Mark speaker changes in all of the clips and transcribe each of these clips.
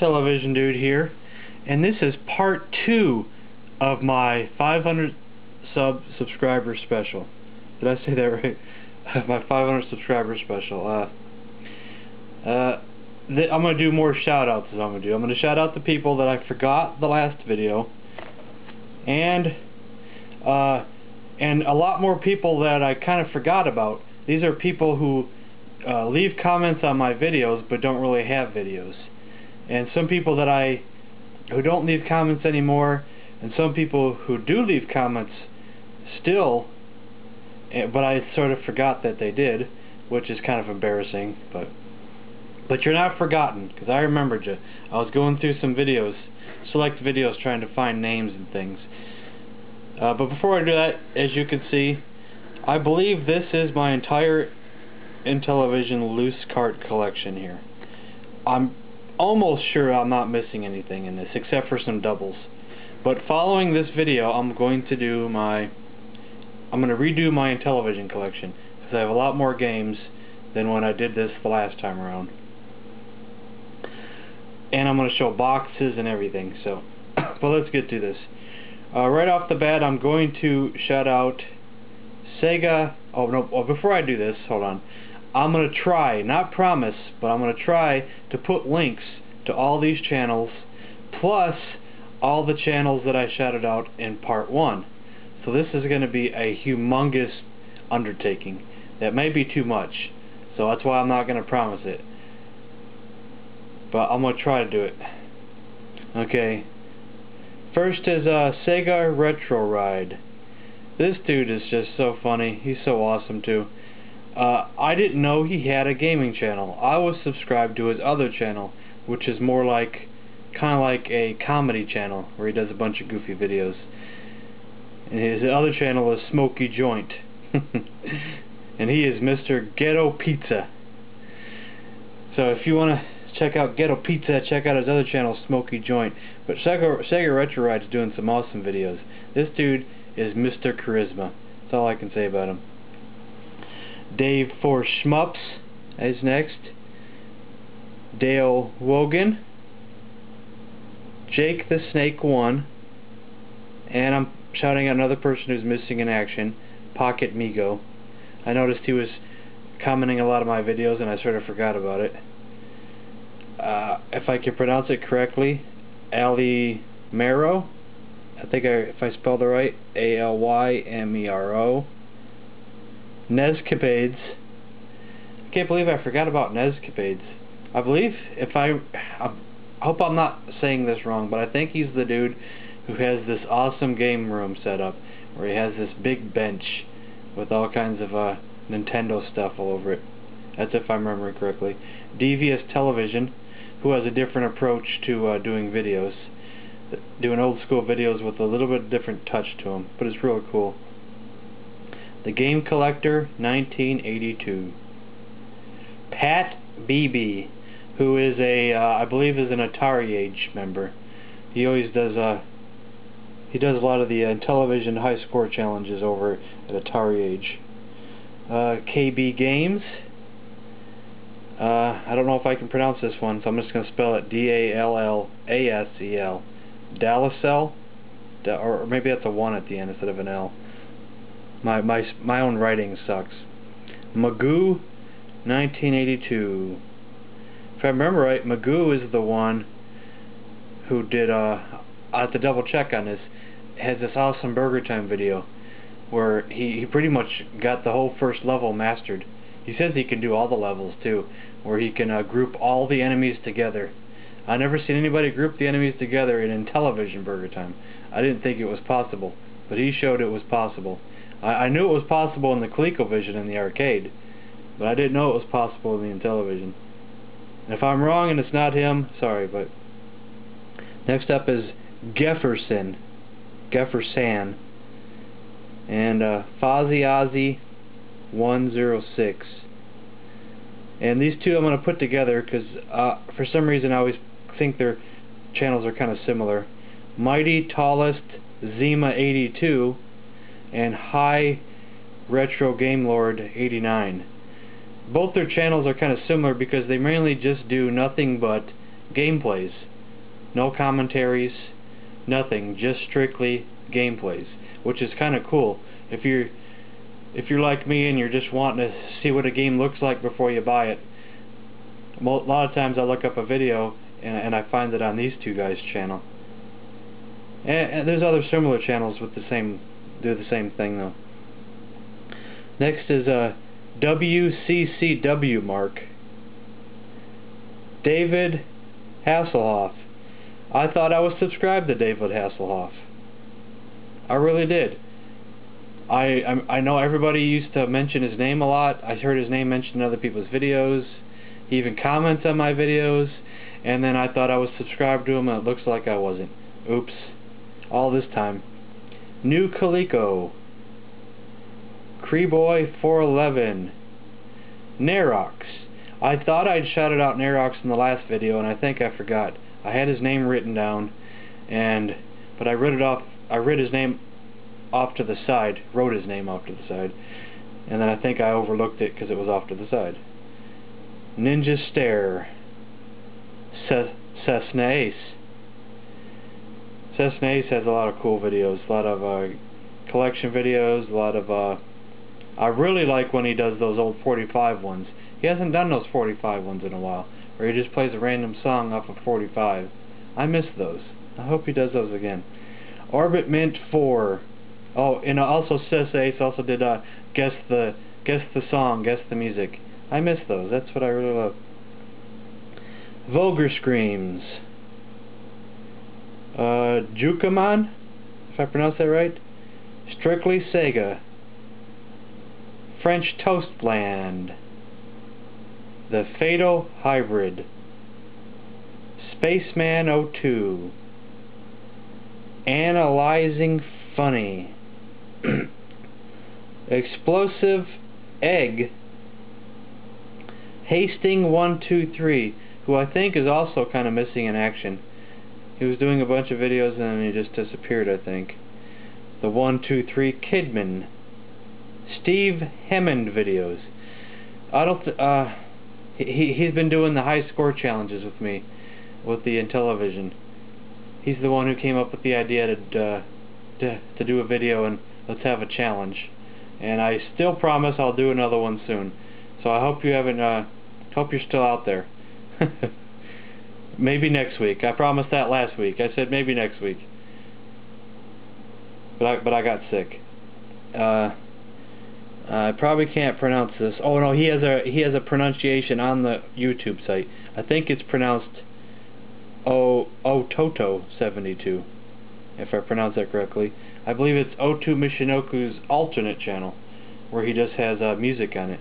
Speaker 1: Television Dude here, and this is part 2 of my 500 subscriber special. Did I say that right? My 500 subscriber special. I'm going to do more shoutouts. I'm going to shout out the people that I forgot the last video, and a lot more people that I kind of forgot about. These are people who leave comments on my videos but don't really have videos, and some people who don't leave comments anymore, and some people who do leave comments still, but I sort of forgot that they did, which is kind of embarrassing. But you're not forgotten, because I remembered you. I was going through some videos, select videos, trying to find names and things. But before I do that, as you can see, I believe this is my entire Intellivision loose card collection here. I'm almost sure I'm not missing anything in this, except for some doubles. But following this video, I'm going to redo my Intellivision collection, because I have a lot more games than when I did this the last time around. And I'm going to show boxes and everything. So, but let's get to this. Right off the bat, I'm going to shout out Sega. Oh no! Well, before I do this, hold on. I'm going to try, not promise, but I'm going to try to put links to all these channels, plus all the channels that I shouted out in part 1. So this is going to be a humongous undertaking. That may be too much, so that's why I'm not going to promise it. But I'm going to try to do it. Okay. First is Sega Retro Ride. This dude is just so funny. He's so awesome too. I didn't know he had a gaming channel. I was subscribed to his other channel, which is more like, kind of like a comedy channel, where he does a bunch of goofy videos. And his other channel is Smoky Joint. And he is Mr. Ghetto Pizza. So if you want to check out Ghetto Pizza, check out his other channel, Smoky Joint. But Sega Retro Ride's doing some awesome videos. This dude is Mr. Charisma. That's all I can say about him. Dave for Shmups is next. Dale Wogan. Jake the Snake 1. And I'm shouting out another person who's missing in action, Pocket Migo. I noticed he was commenting a lot of my videos and I sort of forgot about it. If I can pronounce it correctly, Ali Mero. I think if I spelled it right, Alymero. Nezcapades. I can't believe I forgot about Nezcapades. I believe, I hope I'm not saying this wrong, but I think he's the dude who has this awesome game room set up, where he has this big bench with all kinds of Nintendo stuff all over it. That's if I'm remembering correctly. Devious Television, who has a different approach to doing videos. Doing old school videos with a little bit different touch to them, but it's really cool. The Game Collector 1982. Pat BB, who is I believe is an Atari Age member. He always does he does a lot of the Intellivision high score challenges over at Atari Age. KB Games. I don't know if I can pronounce this one, so I'm just going to spell it D-A-L-L-A-S-E-L. Dallasel, or maybe that's a 1 at the end instead of an L. My own writing sucks. Magoo 1982. If I remember right, Magoo is the one who did, I have to double check on this, has this awesome Burger Time video where he pretty much got the whole first level mastered. He says he can do all the levels too, where he can group all the enemies together. I never seen anybody group the enemies together in Intellivision Burger Time. I didn't think it was possible, but he showed it was possible. I knew it was possible in the ColecoVision in the arcade, but I didn't know it was possible in the Intellivision. And if I'm wrong and it's not him, sorry, but next up is Gefferson, and Fozzie Ozzy 106. And these two I'm going to put together because for some reason I always think their channels are kind of similar. Mighty Tallest Zima 82 and High Retro Game Lord 89. Both their channels are kind of similar because they mainly just do nothing but gameplays. no commentaries, nothing, just strictly gameplays, which is kind of cool. If you're like me and you're just wanting to see what a game looks like before you buy it, a lot of times I look up a video and I find it on these two guys' channel. And there's other similar channels with do the same thing though. Next is WCCW Mark. David Hasselhoff. I thought I was subscribed to David Hasselhoff. I really did. I know everybody used to mention his name a lot. I heard his name mentioned in other people's videos. He even comments on my videos. And then I thought I was subscribed to him, and it looks like I wasn't. Oops. All this time. New Calico. Creeboy411. Nerox. I thought I'd shouted out Nerox in the last video, and I think I forgot. I had his name written down, but I read his name off to the side, wrote his name off to the side, and then I think I overlooked it because it was off to the side. Ninja Stare. Cessna Ace. Cessna Ace has a lot of cool videos, a lot of collection videos, a lot of I really like when he does those old 45 ones. He hasn't done those 45 ones in a while, where he just plays a random song off of 45. I miss those. I hope he does those again. Orbit Mint 4. Oh, and also Cessna Ace also did guess the song, guess the music. I miss those. That's what I really love. Vulgar Screams. Jukaman, if I pronounce that right. Strictly Sega. French Toastland. The Fatal Hybrid. Spaceman 02. Analyzing Funny. Explosive Egg. Hasting123, who I think is also kind of missing in action. He was doing a bunch of videos and then he just disappeared, I think. The 123 Kidman. Steve Hammond videos. I don't he's been doing the high score challenges with me with the Intellivision. He's the one who came up with the idea to do a video and let's have a challenge. And I still promise I'll do another one soon. So I hope you haven't hope you're still out there. Maybe next week. I promised that last week. I said maybe next week. But I got sick. I probably can't pronounce this. Oh no, he has a pronunciation on the YouTube site. I think it's pronounced Ototo72, if I pronounce that correctly. I believe it's O2 Michinoku's alternate channel, where he just has music on it.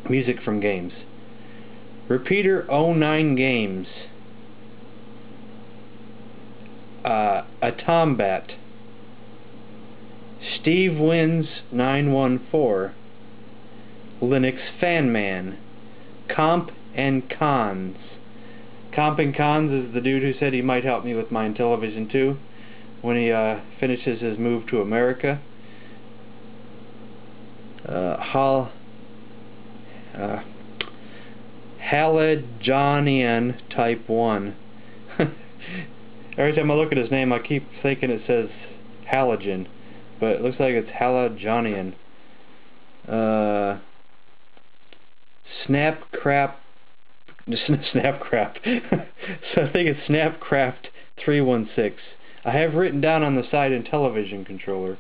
Speaker 1: Music from games. Repeater09 Games. Atombat. Steve Wins 914. Linux Fanman. Comp and Cons. Comp and Cons is the dude who said he might help me with my Intellivision 2 when he finishes his move to America. Halajonian Type 1. Every time I look at his name I keep thinking it says halogen, but it looks like it's Halajonian. Snapcrap. So I think it's Snapcraft 316. I have written down on the side Intellivision controller.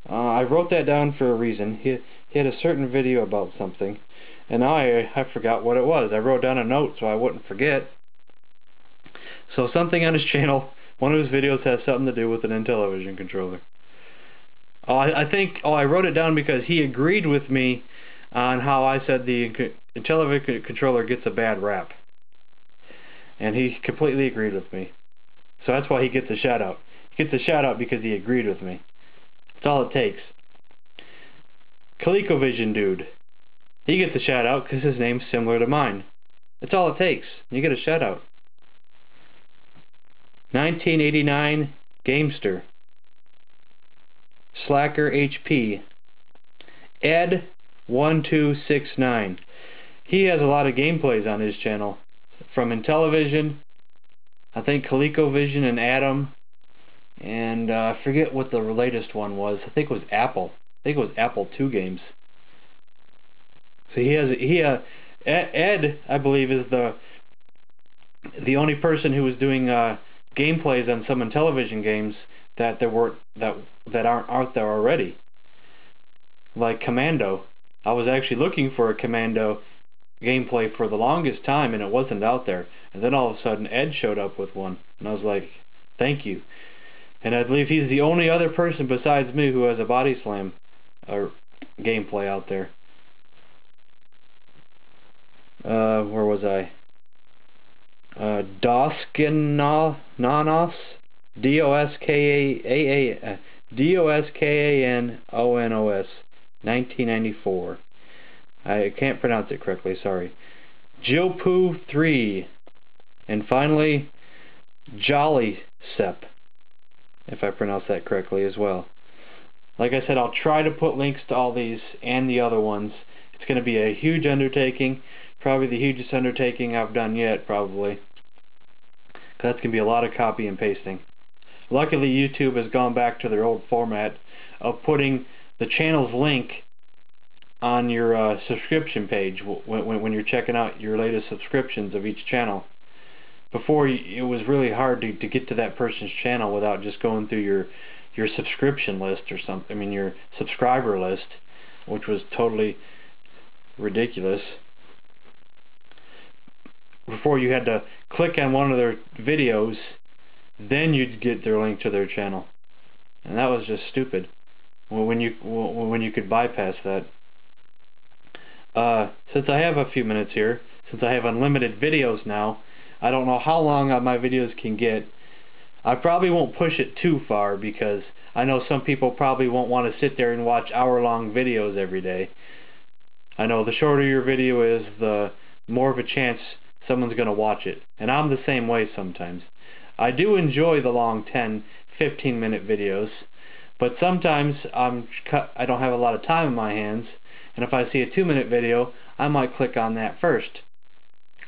Speaker 1: I wrote that down for a reason. He had a certain video about something, and now I forgot what it was. I wrote down a note so I wouldn't forget. So something on his channel, one of his videos has something to do with an Intellivision controller. I wrote it down because he agreed with me on how I said the Intellivision controller gets a bad rap. And he completely agreed with me. So that's why he gets a shout out. He gets a shout out because he agreed with me. That's all it takes. ColecoVision dude. He gets a shout out because his name's similar to mine. That's all it takes. You get a shout out. 1989 Gamester. Slacker HP. Ed1269. He has a lot of gameplays on his channel, from Intellivision I think ColecoVision and Atom, and I forget what the latest one was. I think it was Apple. I think it was Apple II games. So Ed, I believe, is the only person who was doing gameplays on some Intellivision games that aren't out there already. Like Commando. I was actually looking for a Commando gameplay for the longest time, and it wasn't out there. And then all of a sudden, Ed showed up with one, and I was like, "Thank you." And I believe he's the only other person besides me who has a Body Slam gameplay out there. Where was I? Doskananos, Doskanonos, 1994. I can't pronounce it correctly, sorry. Jopu 3, and finally Jolly Sep, if I pronounce that correctly as well. Like I said, I'll try to put links to all these and the other ones. It's going to be a huge undertaking, probably the hugest undertaking I've done yet, probably. That's going to be a lot of copy and pasting. Luckily, YouTube has gone back to their old format of putting the channel's link on your subscription page when you're checking out your latest subscriptions of each channel. Before, it was really hard to get to that person's channel without just going through your subscription list or something. I mean, your subscriber list, which was totally ridiculous. Before, you had to click on one of their videos, then you'd get their link to their channel, and that was just stupid. When you could bypass that. Since I have a few minutes here, since I have unlimited videos now, I don't know how long my videos can get. I probably won't push it too far, because I know some people probably won't want to sit there and watch hour-long videos every day. I know the shorter your video is, the more of a chance someone's going to watch it. And I'm the same way sometimes. I do enjoy the long 10, 15-minute videos, but sometimes I don't have a lot of time in my hands, and if I see a 2-minute video, I might click on that first.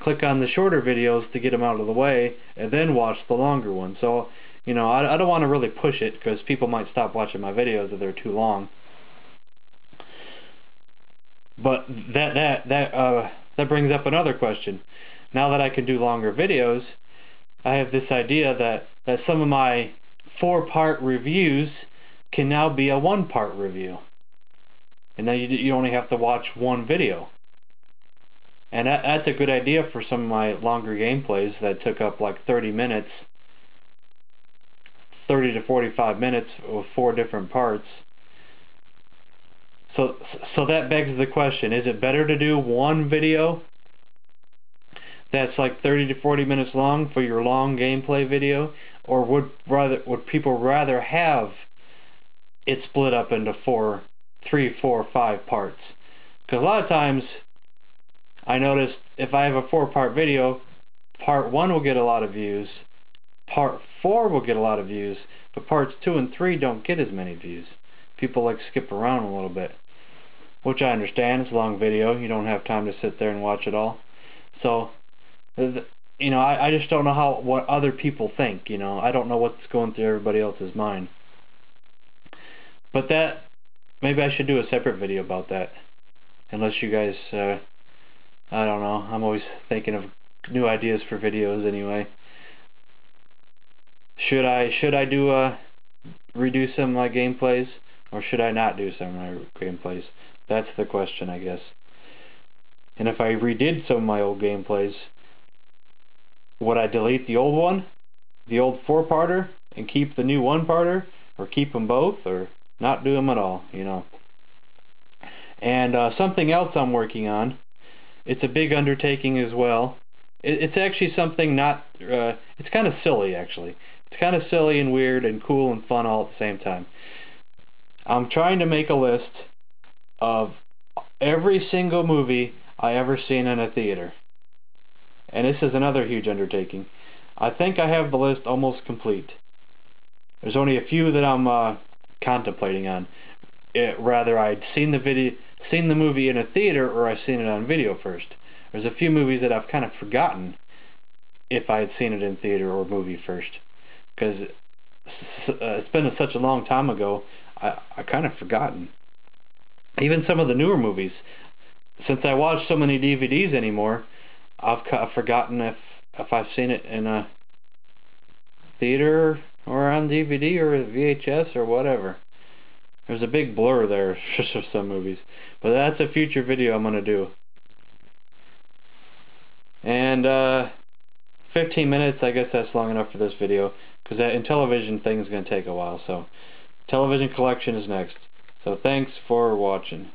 Speaker 1: Click on the shorter videos to get them out of the way, and then watch the longer ones. So, you know, I don't want to really push it, because people might stop watching my videos if they're too long. But that brings up another question. Now that I can do longer videos, I have this idea that some of my 4-part reviews can now be a 1-part review. And now you only have to watch one video. And that's a good idea for some of my longer gameplays that took up like 30 minutes, 30 to 45 minutes with 4 different parts. So that begs the question, is it better to do one video that's like 30 to 40 minutes long for your long gameplay video, or would people rather have it split up into 3, 4, 5 parts? Because a lot of times I notice if I have a 4-part video, part 1 will get a lot of views, part 4 will get a lot of views, but parts 2 and 3 don't get as many views. People like skip around a little bit, which I understand. It's a long video, you don't have time to sit there and watch it all. So, you know, I just don't know what other people think, you know. I don't know what's going through everybody else's mind. But maybe I should do a separate video about that. Unless you guys, I don't know, I'm always thinking of new ideas for videos anyway. Should I redo some of my gameplays, or should I not do some of my gameplays? That's the question, I guess. And if I redid some of my old gameplays, would I delete the old one, the old 4-parter, and keep the new 1-parter, or keep them both, or not do them at all, you know? And something else I'm working on, it's a big undertaking as well. It's actually something it's kind of silly, actually. It's kind of silly and weird and cool and fun all at the same time. I'm trying to make a list of every single movie I ever seen in a theater. And this is another huge undertaking. I think I have the list almost complete. There's only a few that I'm contemplating on. Rather, I'd seen the movie in a theater, or I've seen it on video first. There's a few movies that I've kind of forgotten, if I had seen it in theater or movie first, because it's been such a long time ago. I kind of forgotten. Even some of the newer movies, since I watch so many DVDs anymore, I've forgotten if I've seen it in a theater or on DVD or VHS or whatever. There's a big blur there for some movies, but that's a future video I'm gonna do. And 15 minutes, I guess that's long enough for this video, because that in television thing is gonna take a while. So television collection is next. So thanks for watching.